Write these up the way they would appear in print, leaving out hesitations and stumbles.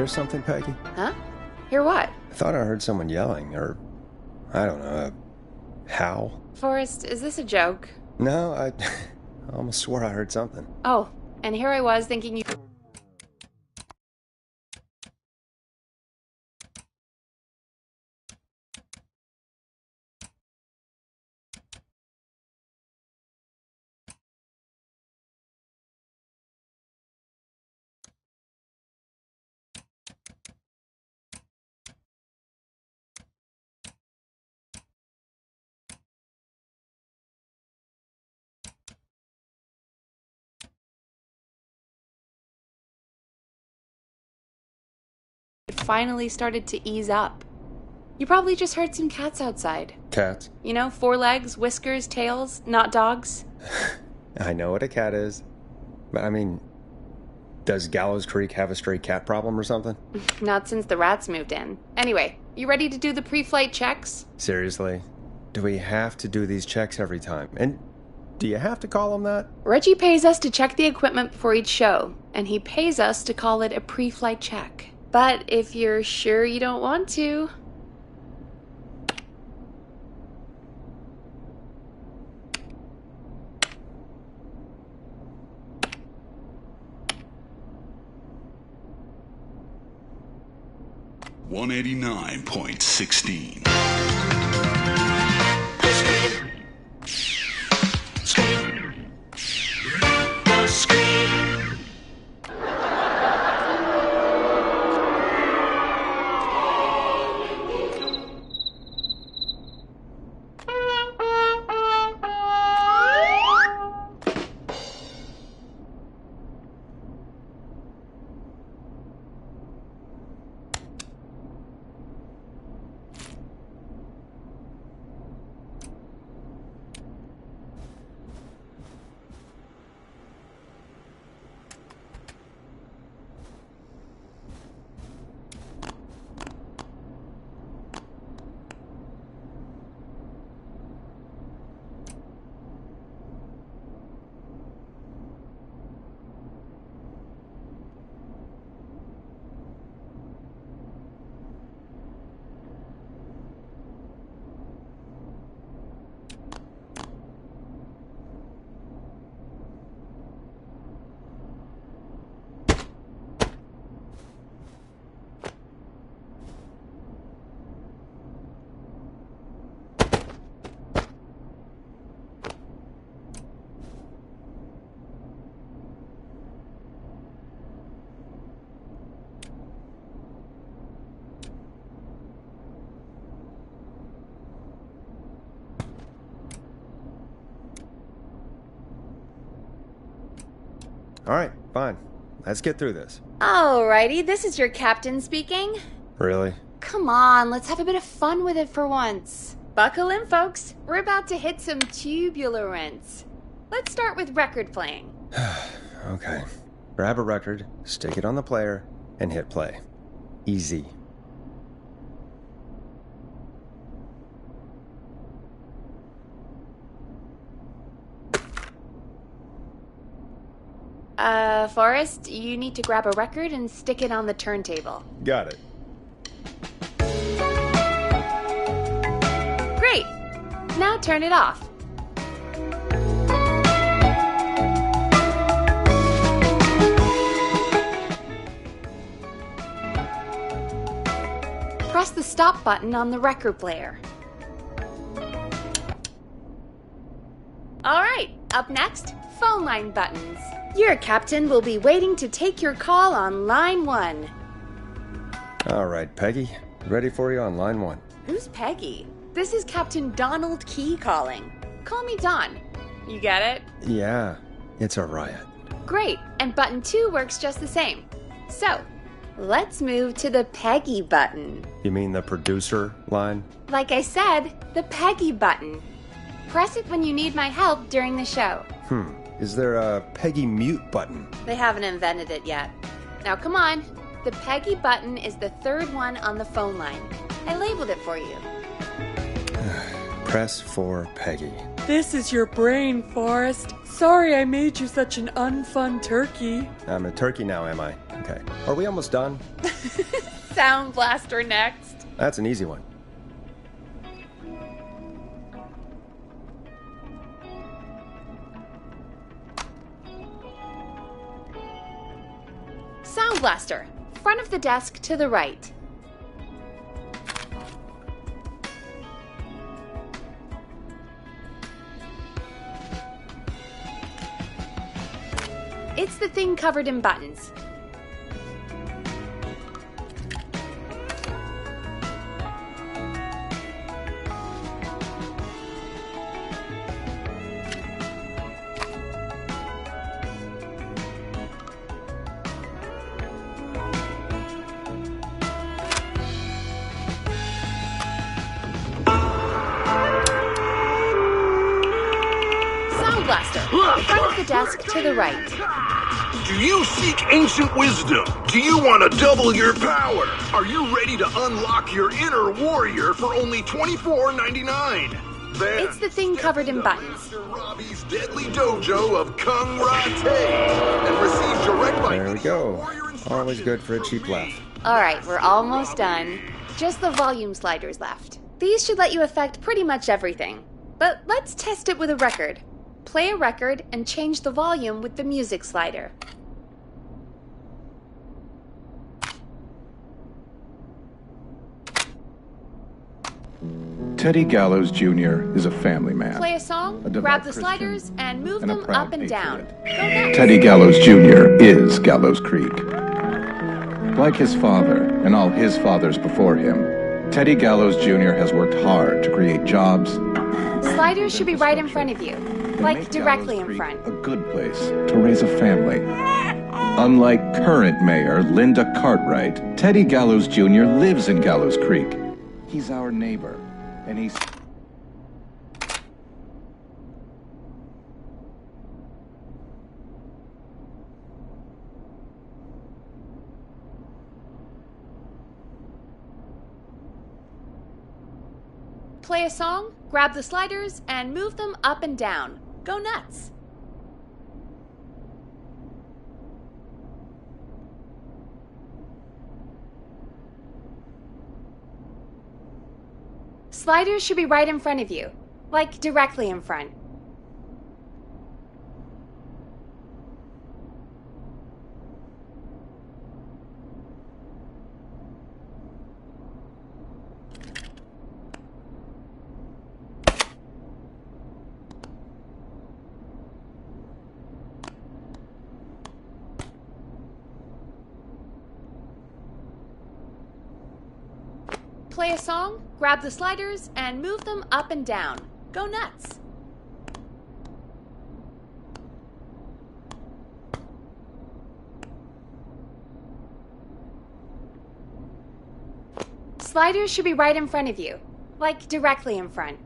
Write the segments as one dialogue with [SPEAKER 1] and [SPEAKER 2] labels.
[SPEAKER 1] hear something, Peggy?
[SPEAKER 2] Huh? Hear what?
[SPEAKER 1] I thought I heard someone yelling, or, I don't know, a howl.
[SPEAKER 2] Forrest, is this a joke?
[SPEAKER 1] No, I almost swore I heard something.
[SPEAKER 2] Oh, and here I was thinking you... It finally started to ease up. You probably just heard some cats outside.
[SPEAKER 1] Cats?
[SPEAKER 2] You know, 4 legs, whiskers, tails, not dogs.
[SPEAKER 1] I know what a cat is. But I mean, does Gallows Creek have a stray cat problem or something?
[SPEAKER 2] Not since the rats moved in. Anyway, you ready to do the pre-flight checks?
[SPEAKER 1] Seriously? Do we have to do these checks every time? And do you have to call them that?
[SPEAKER 2] Reggie pays us to check the equipment before each show, and he pays us to call it a pre-flight check. But if you're sure you don't want to...
[SPEAKER 3] $189.16.
[SPEAKER 1] All right, fine. Let's get through this.
[SPEAKER 2] Alrighty, this is your captain speaking.
[SPEAKER 1] Really?
[SPEAKER 2] Come on, let's have a bit of fun with it for once. Buckle in, folks. We're about to hit some tubular rents. Let's start with record playing.
[SPEAKER 1] Okay. Grab a record, stick it on the player, and hit play. Easy.
[SPEAKER 2] Forrest, you need to grab a record and stick it on the turntable.
[SPEAKER 1] Got it.
[SPEAKER 2] Great! Now turn it off. Press the stop button on the record player. Alright, up next, phone line buttons. Your captain will be waiting to take your call on line 1.
[SPEAKER 1] All right, Peggy. Ready for you on line 1.
[SPEAKER 2] Who's Peggy? This is Captain Donald Key calling. Call me Don. You get it?
[SPEAKER 1] Yeah, it's a riot.
[SPEAKER 2] Great, and button 2 works just the same. So, let's move to the Peggy button.
[SPEAKER 1] You mean the producer line?
[SPEAKER 2] Like I said, the Peggy button. Press it when you need my help during the show.
[SPEAKER 1] Is there a Peggy mute button?
[SPEAKER 2] They haven't invented it yet. Now come on. The Peggy button is the 3rd one on the phone line. I labeled it for you.
[SPEAKER 1] Press for Peggy.
[SPEAKER 4] This is your brain, Forrest. Sorry I made you such an unfun turkey.
[SPEAKER 1] I'm a turkey now, am I? Okay, are we almost done?
[SPEAKER 2] Sound Blaster next.
[SPEAKER 1] That's an easy one.
[SPEAKER 2] Sound Blaster, front of the desk to the right. It's the thing covered in buttons. Sound Blaster, front of the desk to the right.
[SPEAKER 3] Do you seek ancient wisdom? Do you want to double your power? Are you ready to unlock your inner warrior for only $24.99? Then
[SPEAKER 2] It's the thing covered in buttons.
[SPEAKER 3] Master Robbie's deadly dojo of Kung Rate and receive direct
[SPEAKER 1] There we go. Always good for a cheap laugh.
[SPEAKER 2] Alright, we're almost done. Just the volume sliders left. These should let you affect pretty much everything. But let's test it with a record. Play a record and change the volume with the music slider.
[SPEAKER 4] Teddy Gallows Jr. is a family man.
[SPEAKER 2] Play a song,
[SPEAKER 4] A devout
[SPEAKER 2] grab the
[SPEAKER 4] Christian,
[SPEAKER 2] sliders, and move
[SPEAKER 4] and a
[SPEAKER 2] them
[SPEAKER 4] proud
[SPEAKER 2] up and down.
[SPEAKER 4] patriot.
[SPEAKER 2] Go next.
[SPEAKER 4] Teddy Gallows Jr. is Gallows Creek. Like his father and all his fathers before him, Teddy Gallows Jr. has worked hard to create jobs.
[SPEAKER 2] Sliders should be right in front of you,
[SPEAKER 4] and
[SPEAKER 2] like
[SPEAKER 4] make
[SPEAKER 2] directly
[SPEAKER 4] Gallows
[SPEAKER 2] in
[SPEAKER 4] Creek
[SPEAKER 2] front.
[SPEAKER 4] a good place to raise a family. Unlike current mayor Linda Cartwright, Teddy Gallows Jr. lives in Gallows Creek. He's our neighbor, and he's...
[SPEAKER 2] Play a song, grab the sliders, and move them up and down. Go nuts. Sliders should be right in front of you, like directly in front. Play a song, grab the sliders, and move them up and down. Go nuts. Sliders should be right in front of you, like directly in front.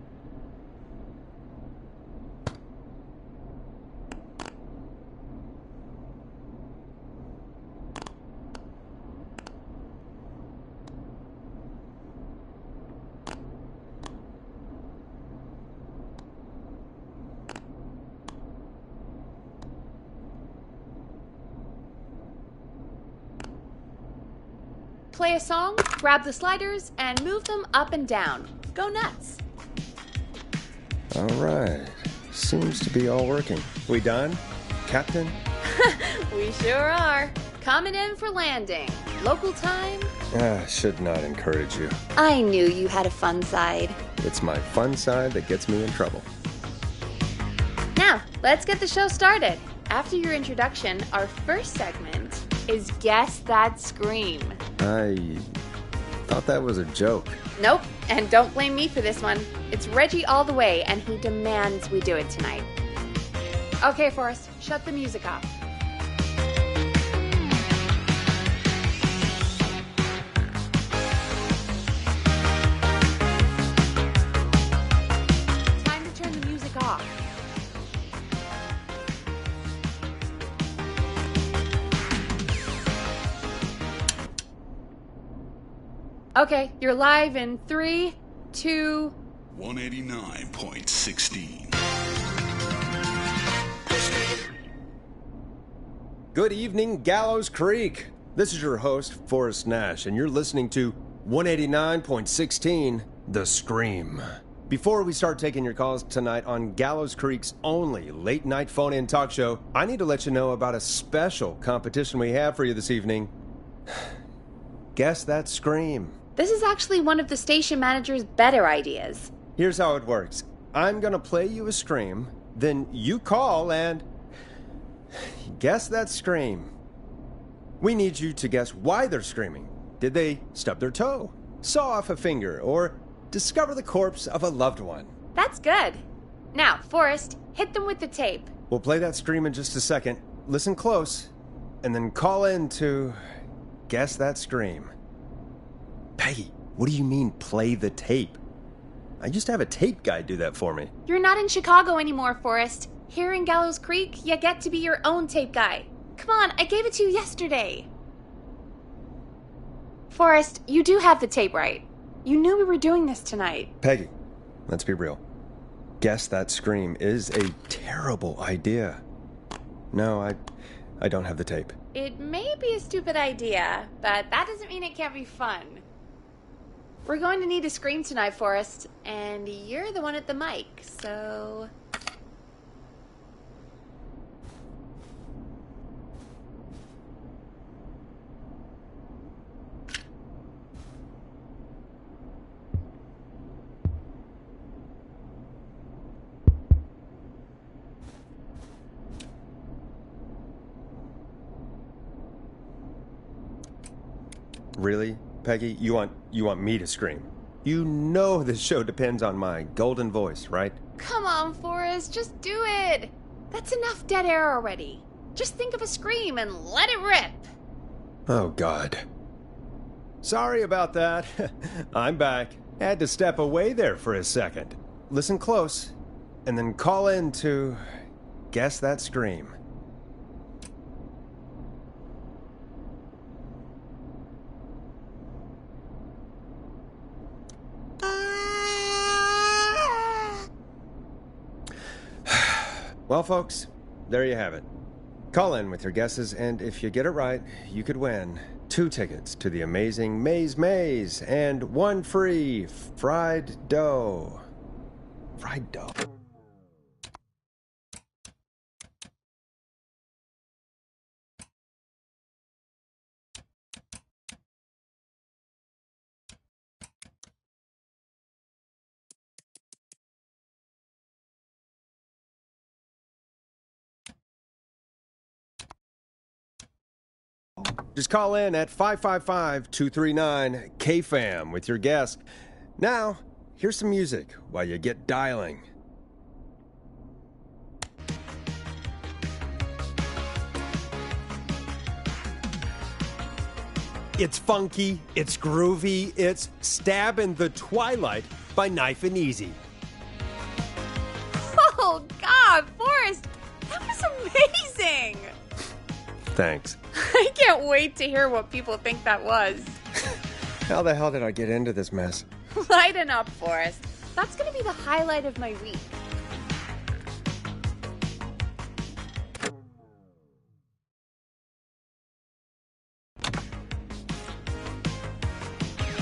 [SPEAKER 2] Play a song, grab the sliders, and move them up and down. Go nuts.
[SPEAKER 1] All right. Seems to be all working. We done, Captain?
[SPEAKER 2] We sure are. Coming in for landing. Local time.
[SPEAKER 1] Should not encourage you.
[SPEAKER 2] I knew you had a fun side.
[SPEAKER 1] It's my fun side that gets me in trouble.
[SPEAKER 2] Now, let's get the show started. After your introduction, our first segment is Guess That Scream.
[SPEAKER 1] I thought that was a joke.
[SPEAKER 2] Nope, and don't blame me for this one. It's Reggie all the way, and he demands we do it tonight. Okay, Forrest, shut the music off. Time to turn the music off. Okay, you're live in 3, 2...
[SPEAKER 3] 189.16.
[SPEAKER 1] Good evening, Gallows Creek. This is your host, Forrest Nash, and you're listening to 189.16 The Scream. Before we start taking your calls tonight on Gallows Creek's only late-night phone-in talk show, I need to let you know about a special competition we have for you this evening. Guess That Scream.
[SPEAKER 2] This is actually one of the station manager's better ideas.
[SPEAKER 1] Here's how it works. I'm gonna play you a scream, then you call and guess that scream. We need you to guess why they're screaming. Did they stub their toe, saw off a finger, or discover the corpse of a loved one?
[SPEAKER 2] That's good. Now, Forrest, hit them with the tape.
[SPEAKER 1] We'll play that scream in just a second. Listen close, and then call in to guess that scream. Peggy, what do you mean, play the tape? I used to have a tape guy do that for me.
[SPEAKER 2] You're not in Chicago anymore, Forrest. Here in Gallows Creek, you get to be your own tape guy. Come on, I gave it to you yesterday. Forrest, you do have the tape right. You knew we were doing this tonight.
[SPEAKER 1] Peggy, let's be real. Guess That Scream is a terrible idea. No, I don't have the tape.
[SPEAKER 2] It may be a stupid idea, but that doesn't mean it can't be fun. We're going to need a scream tonight, Forrest, and you're the one at the mic, so...
[SPEAKER 1] Really, Peggy? You want me to scream? You know this show depends on my golden voice, right?
[SPEAKER 2] Come on, Forrest, just do it. That's enough dead air already. Just think of a scream and let it rip.
[SPEAKER 1] Oh, God. Sorry about that. I'm back. Had to step away there for a second. Listen close, and then call in to guess that scream. Well, folks, there you have it. Call in with your guesses, and if you get it right, you could win 2 tickets to the amazing Maze Maze and 1 free fried dough. Fried dough. Just call in at 555-239-KFAM with your guess. Now, here's some music while you get dialing. It's funky, it's groovy, it's Stab in the Twilight by Knife and Easy.
[SPEAKER 2] Oh, God, Forrest, that was amazing.
[SPEAKER 1] Thanks.
[SPEAKER 2] I can't wait to hear what people think that was.
[SPEAKER 1] How the hell did I get into this mess?
[SPEAKER 2] Lighten up, Forrest. That's going to be the highlight of my week.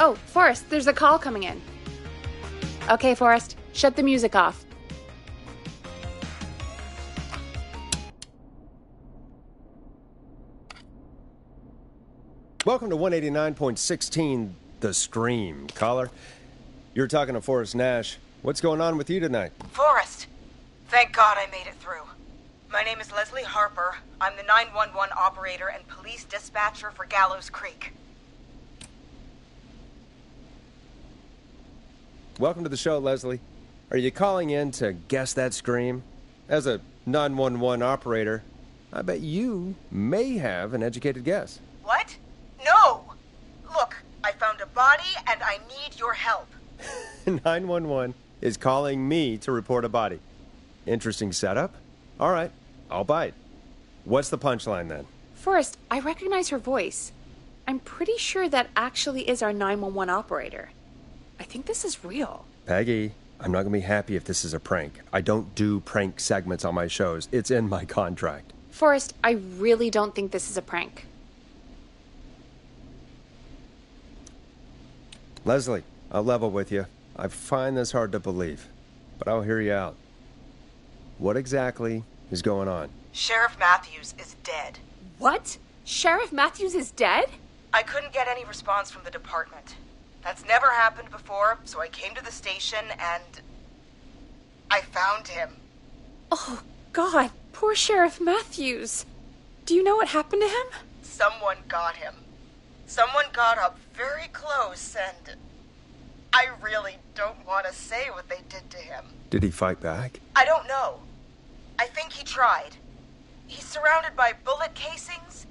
[SPEAKER 2] Oh, Forrest, there's a call coming in. Okay, Forrest, shut the music off.
[SPEAKER 1] Welcome to 189.16 The Scream. Caller, you're talking to Forrest Nash. What's going on with you tonight?
[SPEAKER 5] Forrest, thank God I made it through. My name is Leslie Harper. I'm the 911 operator and police dispatcher for Gallows Creek.
[SPEAKER 1] Welcome to the show, Leslie. Are you calling in to guess that scream? As a 911 operator, I bet you may have an educated guess.
[SPEAKER 5] What? No! Look, I found a body and I need your help.
[SPEAKER 1] 911 is calling me to report a body. Interesting setup. All right, I'll bite. What's the punchline then?
[SPEAKER 2] Forrest, I recognize her voice. I'm pretty sure that actually is our 911 operator. I think this is real.
[SPEAKER 1] Peggy, I'm not going to be happy if this is a prank. I don't do prank segments on my shows. It's in my contract.
[SPEAKER 2] Forrest, I really don't think this is a prank.
[SPEAKER 1] Leslie, I'll level with you. I find this hard to believe, but I'll hear you out. What exactly is going on?
[SPEAKER 5] Sheriff Matthews is dead.
[SPEAKER 2] What? Sheriff Matthews is dead?
[SPEAKER 5] I couldn't get any response from the department. That's never happened before, so I came to the station and I found him.
[SPEAKER 2] Oh, God. Poor Sheriff Matthews. Do you know what happened to him?
[SPEAKER 5] Someone got him. Someone got up very close and I really don't want to say what they did to him.
[SPEAKER 1] Did he fight back?
[SPEAKER 5] I don't know. I think he tried. He's surrounded by bullet casings.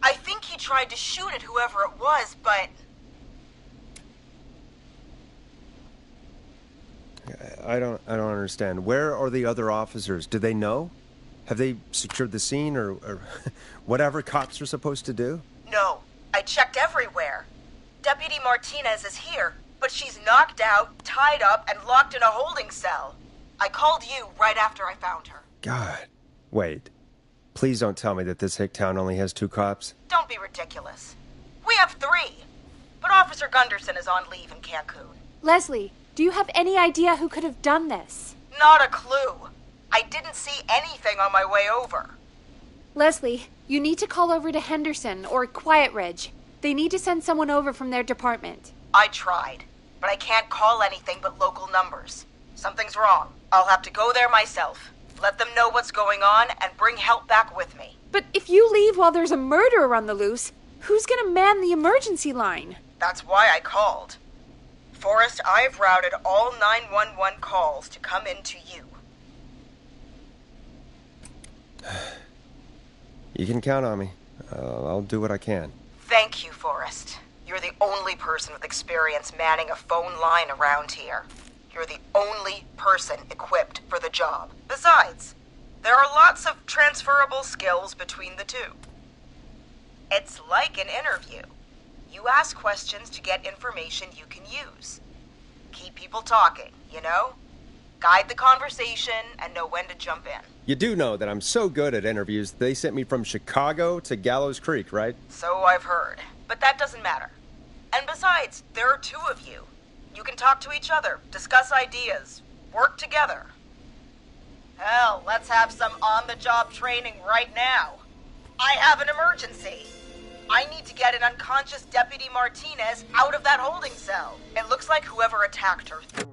[SPEAKER 5] I think he tried to shoot at whoever it was, but...
[SPEAKER 1] I don't understand. Where are the other officers? Do they know? Have they secured the scene or whatever cops are supposed to do?
[SPEAKER 5] No. I checked everywhere. Deputy Martinez is here, but she's knocked out, tied up, and locked in a holding cell. I called you right after I found her.
[SPEAKER 1] God. Wait. Please don't tell me that this hick town only has 2 cops.
[SPEAKER 5] Don't be ridiculous. We have 3. But Officer Gunderson is on leave in Cancun.
[SPEAKER 2] Leslie, do you have any idea who could have done this?
[SPEAKER 5] Not a clue. I didn't see anything on my way over.
[SPEAKER 2] Leslie, you need to call over to Henderson or Quiet Ridge. They need to send someone over from their department.
[SPEAKER 5] I tried, but I can't call anything but local numbers. Something's wrong. I'll have to go there myself. Let them know what's going on and bring help back with me.
[SPEAKER 2] But if you leave while there's a murderer on the loose, who's gonna man the emergency line?
[SPEAKER 5] That's why I called. Forrest, I've routed all 911 calls to come in to you.
[SPEAKER 1] You can count on me. I'll do what I can.
[SPEAKER 5] Thank you, Forrest. You're the only person with experience manning a phone line around here. You're the only person equipped for the job. Besides, there are lots of transferable skills between the two. It's like an interview. You ask questions to get information you can use. Keep people talking, you know? Guide the conversation and know when to jump in.
[SPEAKER 1] You do know that I'm so good at interviews, they sent me from Chicago to Gallows Creek, right?
[SPEAKER 5] So I've heard. But that doesn't matter. And besides, there are 2 of you. You can talk to each other, discuss ideas, work together. Hell, let's have some on-the-job training right now. I have an emergency. I need to get an unconscious Deputy Martinez out of that holding cell. It looks like whoever attacked her threw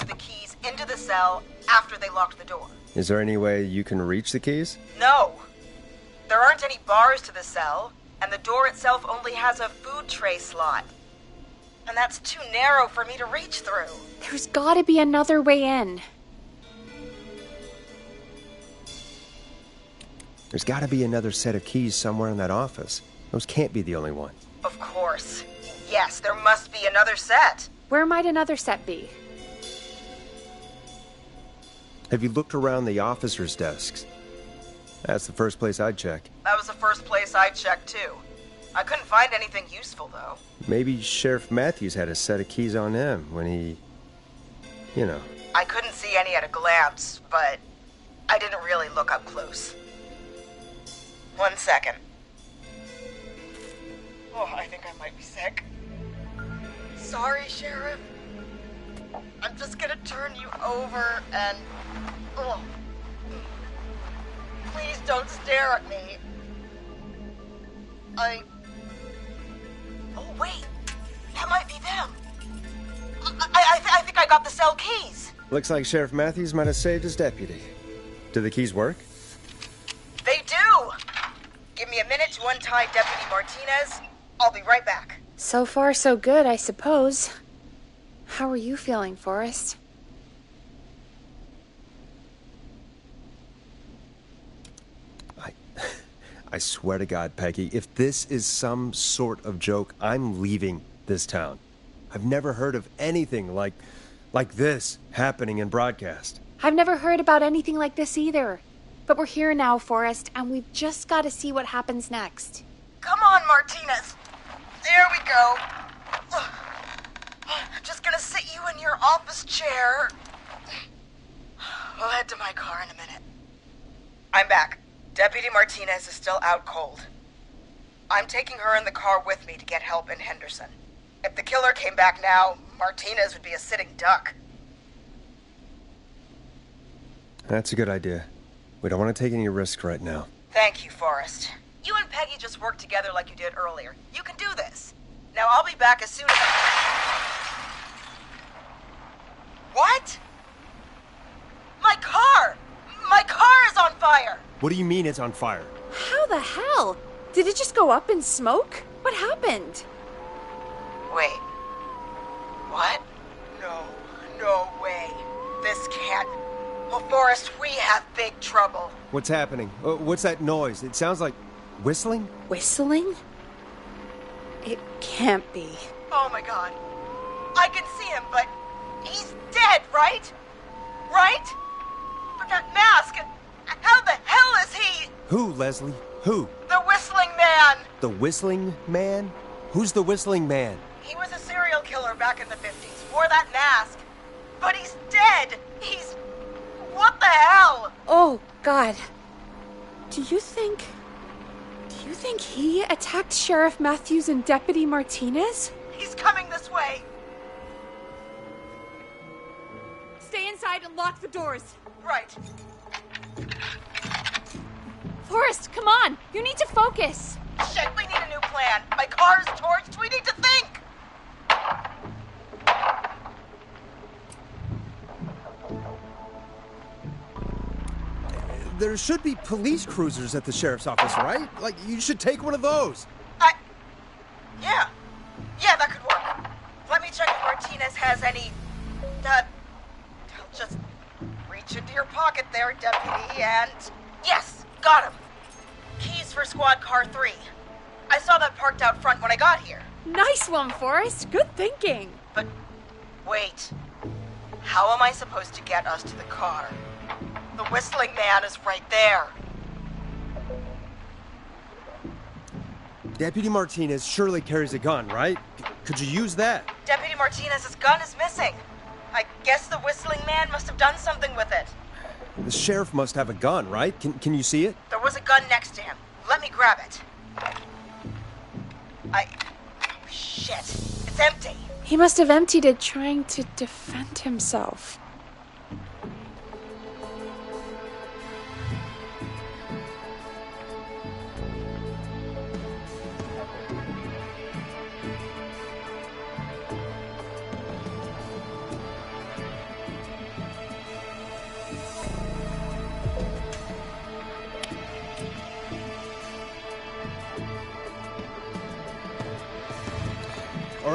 [SPEAKER 5] the keys into the cell after they locked the door.
[SPEAKER 1] Is there any way you can reach the keys?
[SPEAKER 5] No. There aren't any bars to the cell, and the door itself only has a food tray slot. And that's too narrow for me to reach through.
[SPEAKER 2] There's gotta be another way in.
[SPEAKER 1] There's gotta be another set of keys somewhere in that office. Those can't be the only ones.
[SPEAKER 5] Of course. Yes, there must be another set.
[SPEAKER 2] Where might another set be?
[SPEAKER 1] Have you looked around the officers' desks? That's the first place I'd check.
[SPEAKER 5] That was the first place I checked, too. I couldn't find anything useful, though.
[SPEAKER 1] Maybe Sheriff Matthews had a set of keys on him when he... you know.
[SPEAKER 5] I couldn't see any at a glance, but I didn't really look up close. 1 second. Oh, I think I might be sick. Sorry, Sheriff. I'm just gonna turn you over and... Oh. Please don't stare at me. Oh, wait. That might be them. I think I got the cell keys.
[SPEAKER 1] Looks like Sheriff Matthews might have saved his deputy. Do the keys work?
[SPEAKER 5] They do. Give me a minute to untie Deputy Martinez. I'll be right back.
[SPEAKER 2] So far, so good, I suppose. How are you feeling, Forrest?
[SPEAKER 1] I swear to God, Peggy, if this is some sort of joke, I'm leaving this town. I've never heard of anything like this happening in broadcast.
[SPEAKER 2] I've never heard about anything like this either. But we're here now, Forrest, and we've just got to see what happens next.
[SPEAKER 5] Come on, Martinez. There we go. Just gonna sit you in your office chair. We'll head to my car in a minute. I'm back. Deputy Martinez is still out cold. I'm taking her in the car with me to get help in Henderson. If the killer came back now, Martinez would be a sitting duck.
[SPEAKER 1] That's a good idea. We don't want to take any risks right now.
[SPEAKER 5] Thank you, Forrest. You and Peggy just worked together like you did earlier. You can do this. Now I'll be back as soon as What? My car! My car is on fire!
[SPEAKER 1] What do you mean it's on fire?
[SPEAKER 2] How the hell? Did it just go up in smoke? What happened?
[SPEAKER 5] Wait. What? No way. This can't... Well, Forrest, we have big trouble.
[SPEAKER 1] What's happening? What's that noise? It sounds like whistling?
[SPEAKER 2] Whistling? It can't be.
[SPEAKER 5] Oh my god. I can see him, but he's dead, right? Right? But that mask, how the hell is he?
[SPEAKER 1] Who, Leslie? Who?
[SPEAKER 5] The Whistling Man!
[SPEAKER 1] The Whistling Man? Who's the Whistling Man?
[SPEAKER 5] He was a serial killer back in the 50s, wore that mask. But he's dead! He's... What the hell?
[SPEAKER 2] Oh, God. Do you think he attacked Sheriff Matthews and Deputy Martinez?
[SPEAKER 5] He's coming this way.
[SPEAKER 2] Stay inside and lock the doors.
[SPEAKER 5] Right.
[SPEAKER 2] Forrest, come on. You need to focus.
[SPEAKER 5] Shit, we need a new plan. My car's torched. We need to think.
[SPEAKER 1] There should be police cruisers at the sheriff's office, right? Like, you should take one of those.
[SPEAKER 5] Yeah, that could work. Let me check if Martinez has any... Just reach into your pocket there, Deputy, and... Yes, got him. Keys for Squad Car 3. I saw that parked out front when I got here.
[SPEAKER 2] Nice one, Forrest. Good thinking.
[SPEAKER 5] But, wait. How am I supposed to get us to the car? The Whistling Man is right there.
[SPEAKER 1] Deputy Martinez surely carries a gun, right? Could you use that?
[SPEAKER 5] Deputy Martinez's gun is missing. I guess the Whistling Man must have done something with it.
[SPEAKER 1] The sheriff must have a gun, right? Can you see it?
[SPEAKER 5] There was a gun next to him. Let me grab it. Oh, shit. It's empty.
[SPEAKER 2] He must have emptied it trying to defend himself.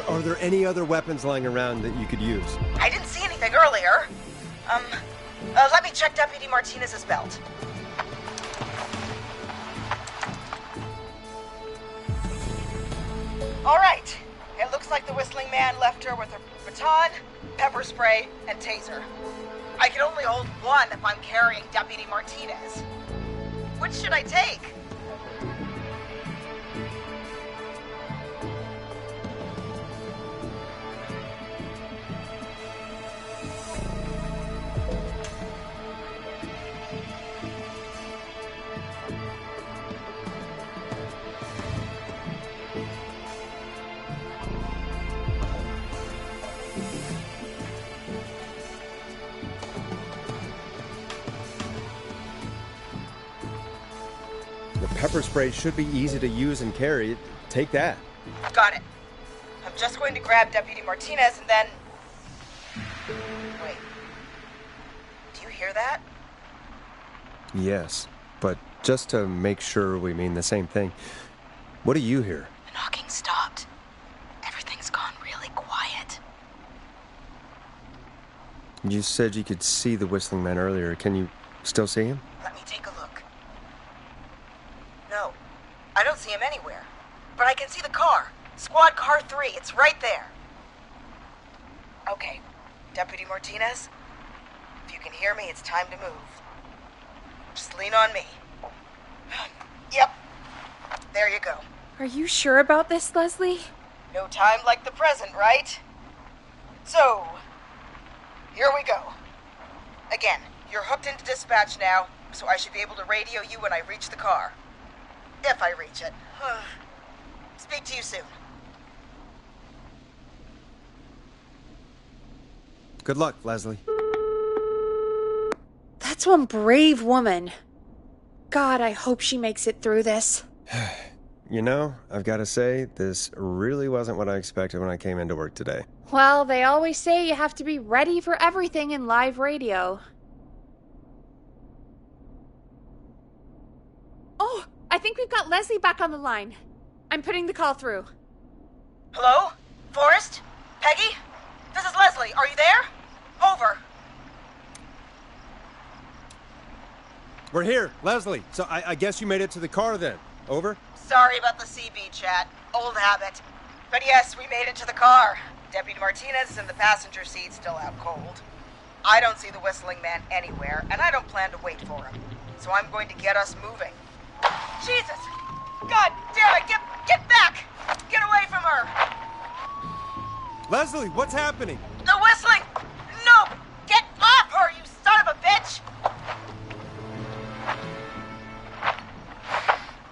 [SPEAKER 1] Are there any other weapons lying around that you could use?
[SPEAKER 5] I didn't see anything earlier. Let me check Deputy Martinez's belt. All right. It looks like the Whistling Man left her with her baton, pepper spray, and taser. I can only hold one if I'm carrying Deputy Martinez. Which should I take?
[SPEAKER 1] Pepper spray should be easy to use and carry. Take that.
[SPEAKER 5] Got it. I'm just going to grab Deputy Martinez and then... Wait. Do you hear that?
[SPEAKER 1] Yes, but just to make sure we mean the same thing, what do you hear?
[SPEAKER 5] The knocking stopped. Everything's gone really quiet.
[SPEAKER 1] You said you could see the Whistling Man earlier. Can you still see him?
[SPEAKER 5] Let me take a look. No, I don't see him anywhere. But I can see the car. Squad Car 3. It's right there. Okay, Deputy Martinez, if you can hear me, it's time to move. Just lean on me. Yep. There you go.
[SPEAKER 2] Are you sure about this, Leslie?
[SPEAKER 5] No time like the present, right? So, here we go. Again, you're hooked into dispatch now, so I should be able to radio you when I reach the car. If I reach it. Speak to you soon.
[SPEAKER 1] Good luck, Leslie.
[SPEAKER 2] That's one brave woman. God, I hope she makes it through this.
[SPEAKER 1] You know, I've got to say, this really wasn't what I expected when I came into work today.
[SPEAKER 2] Well, they always say you have to be ready for everything in live radio. Oh, I think we've got Leslie back on the line. I'm putting the call through.
[SPEAKER 5] Hello? Forrest? Peggy? This is Leslie. Are you there? Over.
[SPEAKER 1] We're here, Leslie. So I guess you made it to the car then. Over?
[SPEAKER 5] Sorry about the CB chat. Old habit. But yes, we made it to the car. Deputy Martinez is in the passenger seat, still out cold. I don't see the whistling man anywhere, and I don't plan to wait for him. So I'm going to get us moving. Jesus! God damn it! Get back! Get away from her!
[SPEAKER 1] Leslie, what's happening?
[SPEAKER 5] The whistling! No! Get off her, you son of a bitch!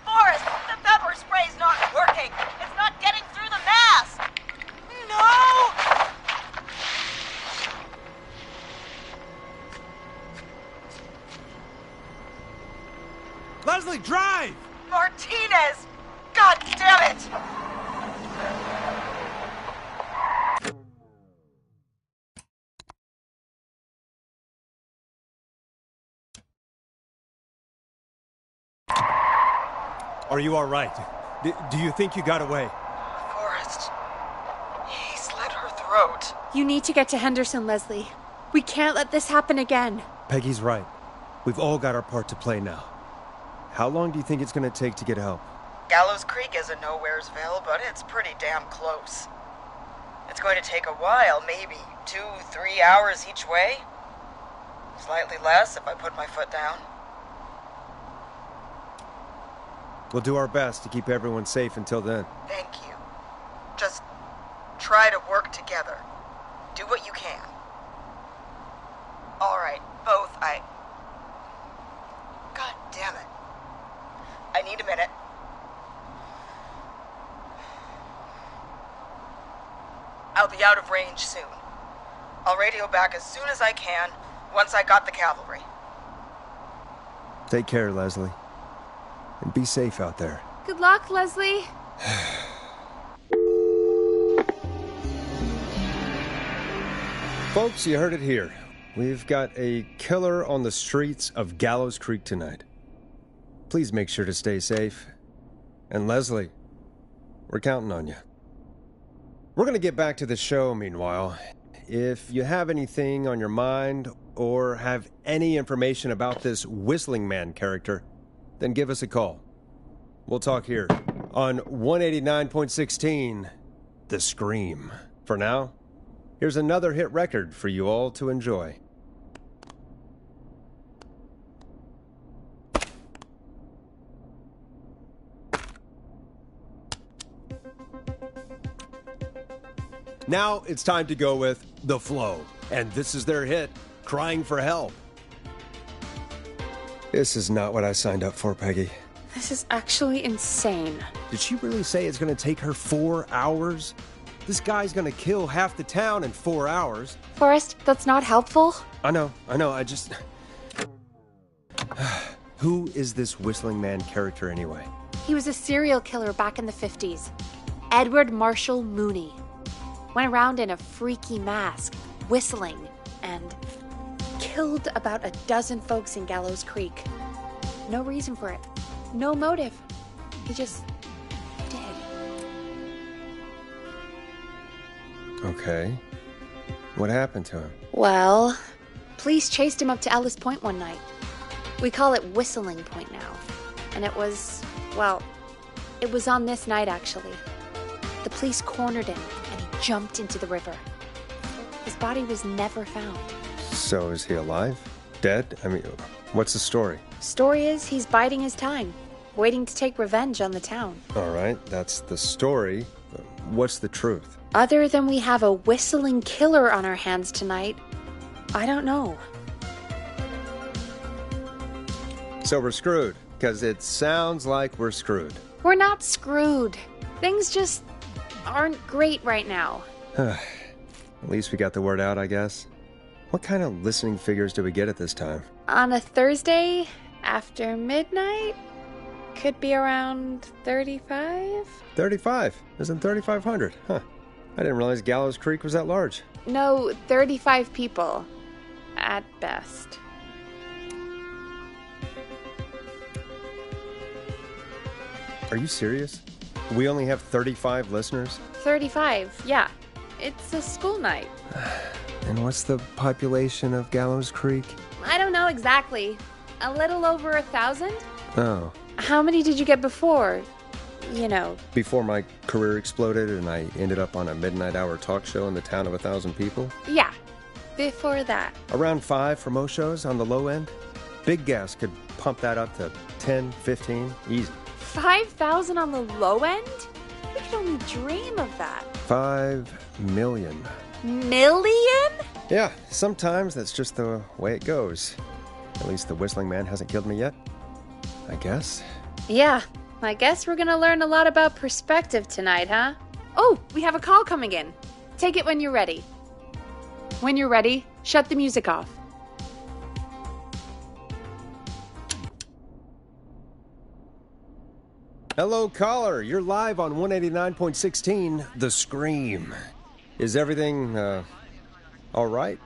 [SPEAKER 5] Forrest, the pepper spray's not working. It's not getting through the mask. No!
[SPEAKER 1] Leslie, drive!
[SPEAKER 5] Martinez! God damn it!
[SPEAKER 1] Are you all right? Do you think you got away?
[SPEAKER 5] Forrest. He slit her throat.
[SPEAKER 2] You need to get to Henderson, Leslie. We can't let this happen again.
[SPEAKER 1] Peggy's right. We've all got our part to play now. How long do you think it's going to take to get help?
[SPEAKER 5] Gallows Creek isn't Nowheresville, but it's pretty damn close. It's going to take a while, maybe 2-3 hours each way. Slightly less if I put my foot down.
[SPEAKER 1] We'll do our best to keep everyone safe until then.
[SPEAKER 5] Thank you. Just try to work together. Do what you can. All right, both. God damn it. I need a minute. I'll be out of range soon. I'll radio back as soon as I can, once I got the cavalry.
[SPEAKER 1] Take care, Leslie. And be safe out there.
[SPEAKER 2] Good luck, Leslie.
[SPEAKER 1] Folks, you heard it here. We've got a killer on the streets of Gallows Creek tonight. Please make sure to stay safe. And Leslie, we're counting on you. We're going to get back to the show meanwhile. If you have anything on your mind or have any information about this Whistling Man character, then give us a call. We'll talk here on 189.16, The Scream. For now, here's another hit record for you all to enjoy. Now it's time to go with The Flow. And this is their hit, Crying for Help. This is not what I signed up for, Peggy.
[SPEAKER 2] This is actually insane.
[SPEAKER 1] Did she really say it's going to take her 4 hours? This guy's going to kill half the town in 4 hours.
[SPEAKER 2] Forrest, that's not helpful.
[SPEAKER 1] I know, I just... Who is this Whistling Man character anyway?
[SPEAKER 2] He was a serial killer back in the 50s. Edward Marshall Mooney. Went around in a freaky mask, whistling, and killed about a dozen folks in Gallows Creek. No reason for it. No motive. He just did.
[SPEAKER 1] Okay. What happened to him?
[SPEAKER 2] Well, police chased him up to Ellis Point one night. We call it Whistling Point now. And it was on this night actually. The police cornered him and he jumped into the river. His body was never found.
[SPEAKER 1] So is he alive? Dead? I mean, what's the story?
[SPEAKER 2] Story is he's biding his time, waiting to take revenge on the town.
[SPEAKER 1] All right, that's the story. What's the truth?
[SPEAKER 2] Other than we have a whistling killer on our hands tonight, I don't know.
[SPEAKER 1] So we're screwed, because it sounds like we're screwed.
[SPEAKER 2] We're not screwed. Things just aren't great right now.
[SPEAKER 1] At least we got the word out, I guess. What kind of listening figures do we get at this time?
[SPEAKER 2] On a Thursday after midnight, could be around 35?
[SPEAKER 1] 35. Isn't 3,500? Huh. I didn't realize Gallows Creek was that large.
[SPEAKER 2] No, 35 people. At best.
[SPEAKER 1] Are you serious? We only have 35 listeners?
[SPEAKER 2] 35, yeah. It's a school night.
[SPEAKER 1] And what's the population of Gallows Creek?
[SPEAKER 2] I don't know exactly. A little over 1,000?
[SPEAKER 1] Oh.
[SPEAKER 2] How many did you get before? You know.
[SPEAKER 1] Before my career exploded and I ended up on a midnight hour talk show in the town of 1,000 people?
[SPEAKER 2] Yeah. Before that.
[SPEAKER 1] Around 5 for most shows on the low end. Big Gas could pump that up to 10, 15, easy.
[SPEAKER 2] 5,000 on the low end? We could only dream of that.
[SPEAKER 1] 5 million.
[SPEAKER 2] Million?
[SPEAKER 1] Yeah, sometimes that's just the way it goes. At least the Whistling Man hasn't killed me yet. I guess.
[SPEAKER 2] Yeah, I guess we're gonna learn a lot about perspective tonight, huh? Oh, we have a call coming in. Take it when you're ready. When you're ready, shut the music off.
[SPEAKER 1] Hello, caller. You're live on 189.16, The Scream. Is everything, all right?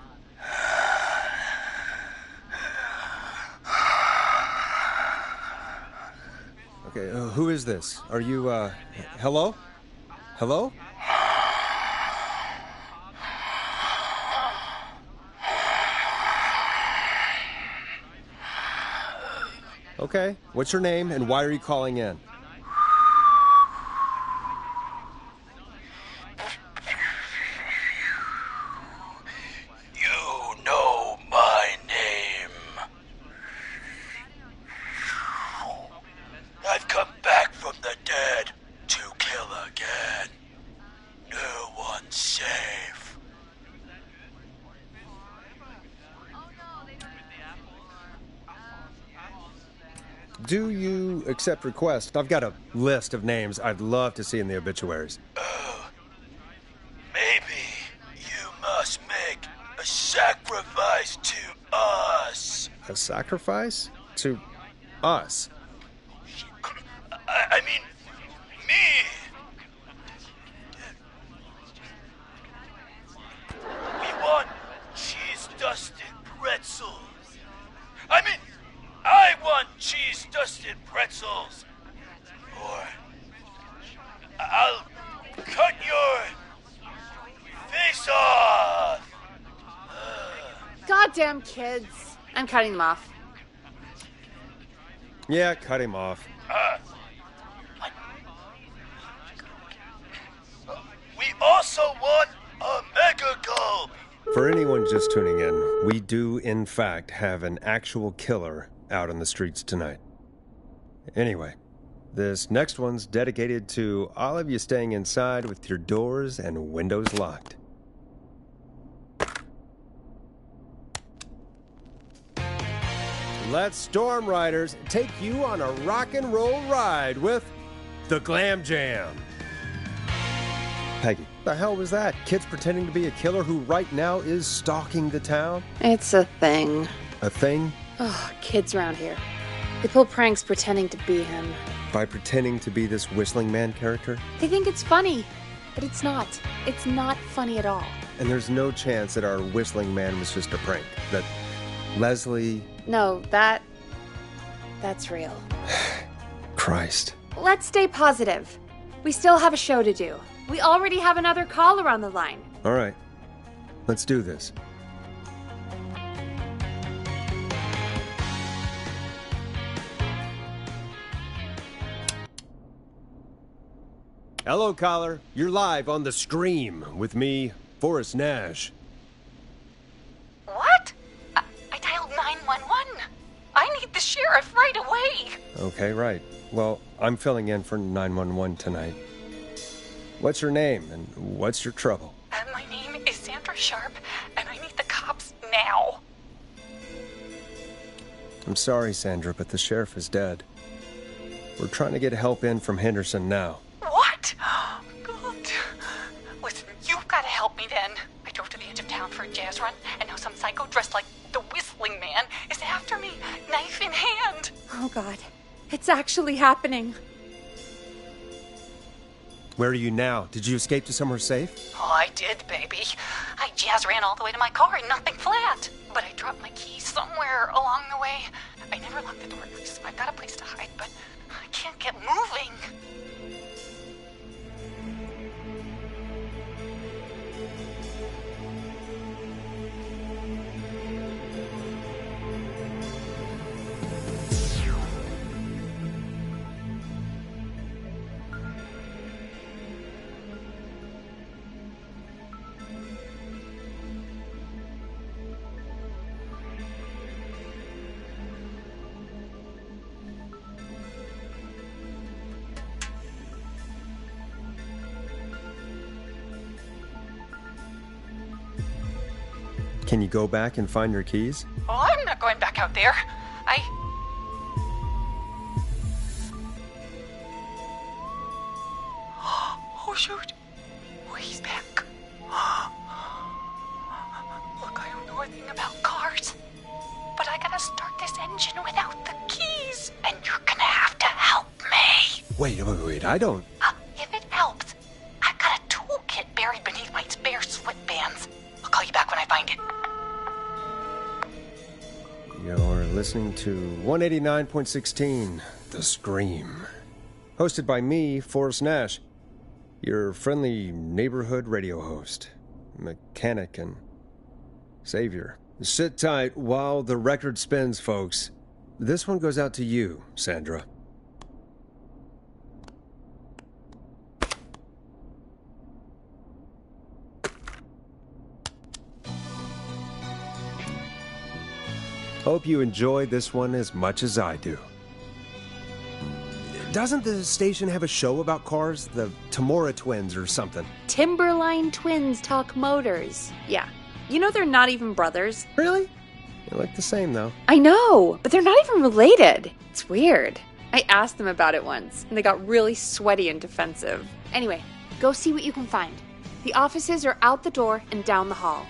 [SPEAKER 1] Okay, who is this? Are you, hello? Hello? Okay, what's your name and why are you calling in?
[SPEAKER 3] You know my name. I've come back from the dead to kill again. No one's safe.
[SPEAKER 1] Do you accept requests? I've got a list of names I'd love to see in the obituaries.
[SPEAKER 3] Maybe you must make a sacrifice to us.
[SPEAKER 1] A sacrifice? To us?
[SPEAKER 3] I mean, me. We want cheese-dusted pretzels. I want cheese-dusted pretzels. Or I'll cut your face off.
[SPEAKER 2] Goddamn kids. I'm cutting them off.
[SPEAKER 1] Yeah, cut him off.
[SPEAKER 3] We also want a mega gulp.
[SPEAKER 1] For anyone just tuning in, we do, in fact, have an actual killer out on the streets tonight. Anyway, this next one's dedicated to all of you staying inside with your doors and windows locked. Let Storm Riders take you on a rock and roll ride with the Glam Jam. Peggy, the hell was that? Kids pretending to be a killer who right now is stalking the town?
[SPEAKER 2] It's a thing.
[SPEAKER 1] A thing?
[SPEAKER 2] Oh, kids around here. They pull pranks pretending to be him.
[SPEAKER 1] By pretending to be this Whistling Man character?
[SPEAKER 2] They think it's funny, but it's not. It's not funny at all.
[SPEAKER 1] And there's no chance that our Whistling Man was just a prank. That Leslie...
[SPEAKER 2] No, that's real.
[SPEAKER 1] Christ.
[SPEAKER 2] Let's stay positive. We still have a show to do. We already have another caller on the line.
[SPEAKER 1] All right. Let's do this. Hello, caller. You're live on The Scream with me, Forrest Nash.
[SPEAKER 5] What? I dialed 911. I need the sheriff right away.
[SPEAKER 1] Okay, right. Well, I'm filling in for 911 tonight. What's your name and what's your trouble?
[SPEAKER 5] My name is Sandra Sharp, and I need the cops now.
[SPEAKER 1] I'm sorry, Sandra, but the sheriff is dead. We're trying to get help in from Henderson now.
[SPEAKER 5] What?
[SPEAKER 6] some psycho dressed like the Whistling Man is after me, knife in hand.
[SPEAKER 2] Oh God, it's actually happening.
[SPEAKER 1] Where are you now? Did you escape to somewhere safe?
[SPEAKER 6] Oh, I did, baby. I jazz ran all the way to my car and nothing flat. But I dropped my keys somewhere along the way. I never locked the door, so I've got a place to hide, but I can't get moving.
[SPEAKER 1] Can you go back and find your keys?
[SPEAKER 6] Oh, I'm not going back out there. Oh, shoot. Oh, he's back. Look, I don't know a thing about cars, but I gotta start this engine without the keys, and you're gonna have to help me.
[SPEAKER 1] Wait, I don't...
[SPEAKER 6] If it helps, I've got a toolkit buried beneath my spare sweatbands. I'll call you back when I find it.
[SPEAKER 1] You're listening to 189.16, The Scream. Hosted by me, Forrest Nash, your friendly neighborhood radio host, mechanic, and savior. Sit tight while the record spins, folks. This one goes out to you, Sandra. Hope you enjoyed this one as much as I do. Doesn't the station have a show about cars? The Tamora twins or something?
[SPEAKER 2] Timberline twins talk motors. Yeah. You know they're not even brothers.
[SPEAKER 1] Really? They look the same, though.
[SPEAKER 2] I know, but they're not even related. It's weird. I asked them about it once, and they got really sweaty and defensive. Anyway, go see what you can find. The offices are out the door and down the hall.